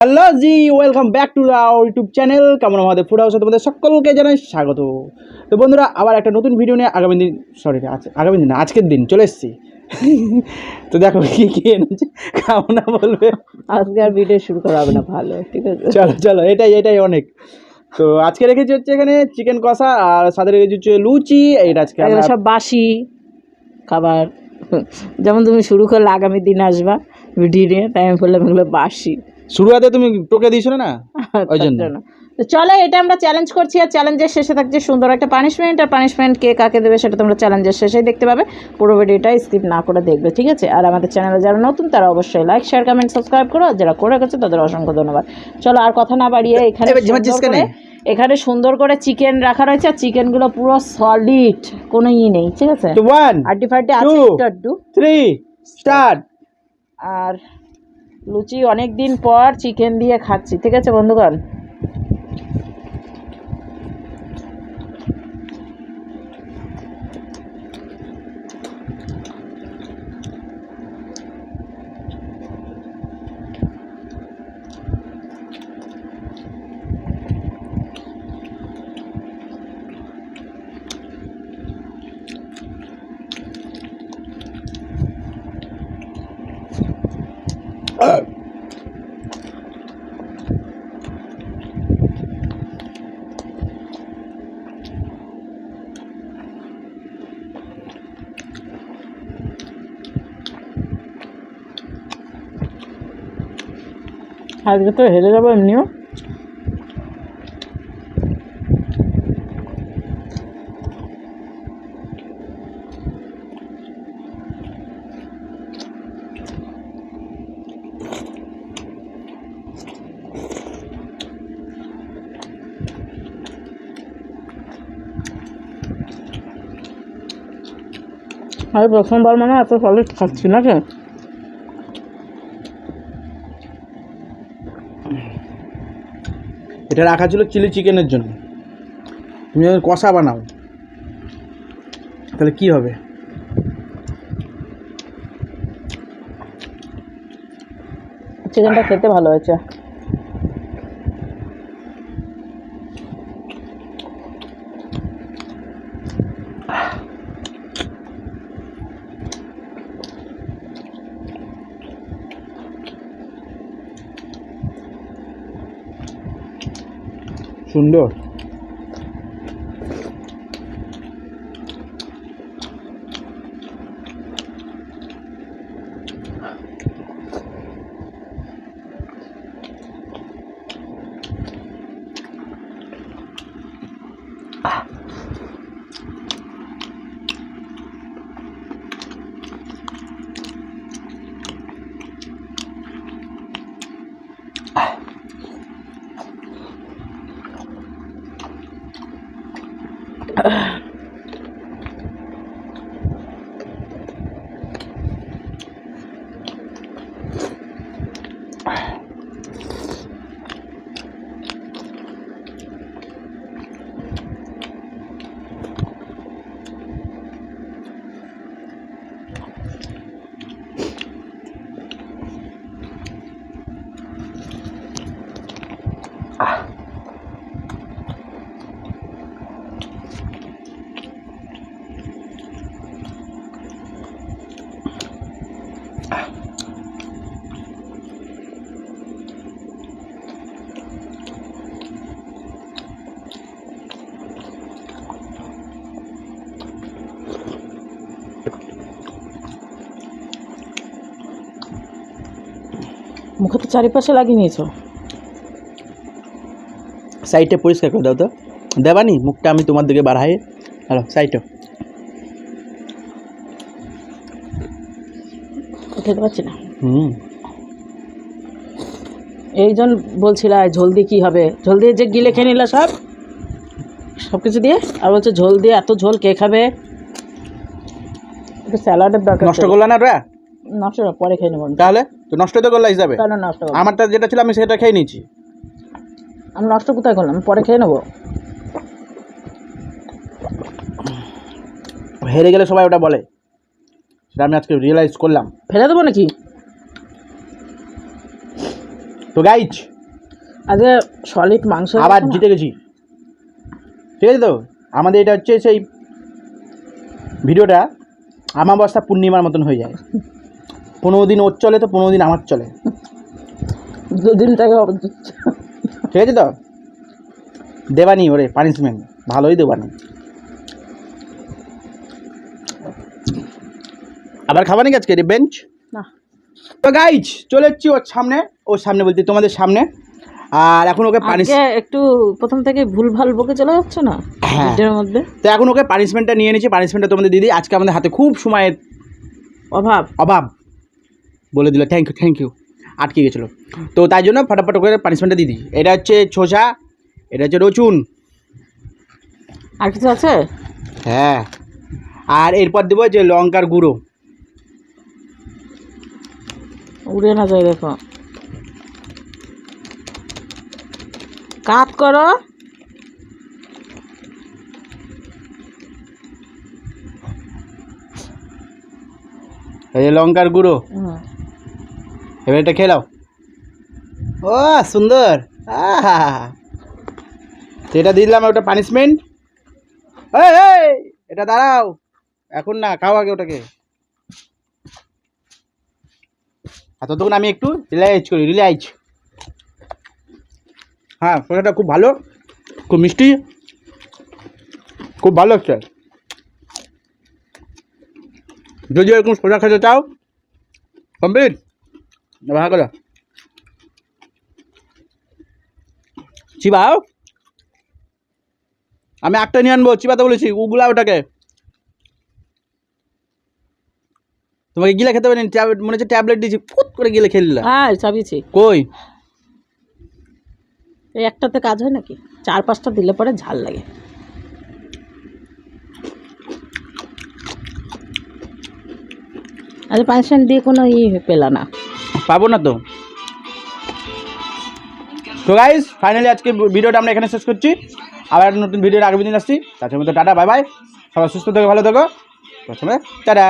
Hello G, welcome back to our YouTube channel. কেমন আমাদের food হাউসে তোমাদের সকলকে জানাই স্বাগত। তো বন্ধুরা, আবার একটা নতুন ভিডিও নিয়ে আগামী দিন আজকের দিন চলে এসেছি। তো দেখো কি কি এনেছে, খাও না বলবে। আজকে আর ভিডিও শুরু করা হবে না, ভালো ঠিক আছে। চলো চলো, এটাই অনেক। তো আজকে রেখেছি হচ্ছে এখানে চিকেন কষা, আর সাথে রেখেছি হচ্ছে লুচি। এইটা আজকে এগুলো সব বাসি খাবার, যেমন তুমি শুরু করলে আগামী দিন আসবা ভিডিও নিয়ে, তাই আমি বললাম এগুলো বাসি। শুরুতে তুমি টোকে দিয়েছো না, ওই তার জন্য। জন্য তো চলো, এটা আমরা চ্যালেঞ্জ করছি, আর চ্যালেঞ্জের শেষে থাকছে সুন্দর একটা পানিশমেন্ট। আর পানিশমেন্ট কে কাকে দেবে সেটা তোমরা চ্যালেঞ্জের শেষেই দেখতে পাবে। পুরো ভিডিওটা স্কিপ না করে দেখবে, ঠিক আছে? আর আমাদের চ্যানেলে যারা নতুন তারা অবশ্যই লাইক, শেয়ার, কমেন্ট, সাবস্ক্রাইব করো। আর যারা করে গেছে তাদের অসংখ্য ধন্যবাদ। চলো আর কথা না বাড়িয়ে এখানে সুন্দর করে চিকেন রাখা রয়েছে, আর চিকেনগুলো পুরো সলিড, কোনো নেই, ঠিক আছে? আড্ডি ফাড্ডি আছে একটু 3 স্টার্ট। আর লুচি অনেক দিন পর চিকেন দিয়ে খাচ্ছি, ঠিক আছে বন্ধুগণ? আজকে তো হেরে যাবো এমনিও। আমি প্রথমবার মানে এত সলিড খাচ্ছি না কি? এটা রাখা ছিল চিলি চিকেনের জন্য। তুমি যদি কষা বানাও তাহলে কি হবে? চিকেনটা খেতে ভালো হয়েছে। সুন্দর। মুখে তো চারিপাশে লাগিয়ে নিয়েছো। সাইডে পরিষ্কার করে দাও তো। দেবানি, মুখটা আমি তোমার দিকে বাড়াই। হ্যালো, সাইডে। খেতে পারছি না। হুম। এইজন বলছিল ঝোল দিয়ে কী হবে, ঝোল দিয়ে যে গিলে খেয়ে নিল সব কিছু দিয়ে, আর বলছে ঝোল দিয়ে এত ঝোল কে খাবে? একটু স্যালাডের দরকার। নষ্ট করলা না রে? নষ্ট না, পরে খেয়ে নেবো। তাহলে তো নষ্ট তো করলা হিসাবে। কেন নষ্ট? আমারটা যেটা ছিল আমি সেটা খেয়ে নিয়েছি। আমি নষ্ট কোথায় করলাম? পরে খেয়ে নেবো। হেরে গেলে সবাই ওটা বলে, সেটা আমি আজকে রিয়েলাইজ করলাম। ফেলে দেবো নাকি? তো গাইজ, আজকে সলিড মাংস আবার আছে না? জিতে গেছি, ঠিক আছে তো। আমাদের এটা হচ্ছে সেই ভিডিওটা আমাবস্যা পূর্ণিমার মতন হয়ে যায়। 15 দিন ওর চলে তো 15 দিন আমার চলে, দুদিন থেকে ঠিক আছে তো। দেবানি ওরে পানিশমেন্ট ভালোই দেবানি। আবার খাবার নাকি আজকে বেঞ্চ না। তো গাইজ চলে এসছি ওর সামনে বলতে তোমাদের সামনে। আর এখন ওকে আজকে একটু প্রথম থেকে ভুলভাল বকে চলে যাচ্ছে না হ্যাঁ। ভিডিওর মধ্যে। তো এখন ওকে পানিশমেন্টটা নিয়ে নিয়েছি। পানিশমেন্টটা তোমাদের দিদি আজকে আমাদের হাতে খুব সময়ের অভাব বলে দিল, থ্যাংক ইউ আটকে গেছিলো। তো তাই জন্য ফটাফট করে পানিশমেন্টটা দিয়ে দিই। এটা হচ্ছে শসা, এটা হচ্ছে রসুন, আর কিছু আছে? হ্যাঁ। আর এরপর দেবো যে লঙ্কার গুঁড়ো, উড়ে না যায় দেখো, কাট করো। এই যে লঙ্কার গুঁড়ো, এবার এটা খেয়ে নাও। ও সুন্দর, আহা, এটা দিলাম ওটা পানিশমেন্ট। এই এটা দাঁড়াও, এখন না, খাও আগে ওটাকে। আর ততক্ষণ আমি একটু রিল্যাক্স। হ্যাঁ শসাটা খুব ভালো, খুব মিষ্টি, খুব ভালো লাগছে। যদি এরকম শসা খেতে চাও কমপ্লিট ভালো করে চিবাও। আমি একটা নিয়ে আনবো, চিবাতে বলেছি, উগুলা ওটাকে। তোমাকে গিলে খেতে পারেনি, মনে হচ্ছে ট্যাবলেট দিয়েছি, ফুট করে গিলে খেয়ে নিলাম। হ্যাঁ চাবিছি কই এই একটাতে কাজ হয় নাকি? 4-5টা দিলে পরে ঝাল লাগে। আরে পানিশমেন্ট দিয়ে কোনো পেলা না, পাবো না তো। তো গাইস ফাইনালি আজকে ভিডিওটা আমরা এখানে শেষ করছি। আবার একটা নতুন ভিডিওর আগামী দিন আসছি। তার মধ্যে টাটা, বাই বাই, সবাই সুস্থ থেকো, ভালো থেকো। প্রথমে টাটা।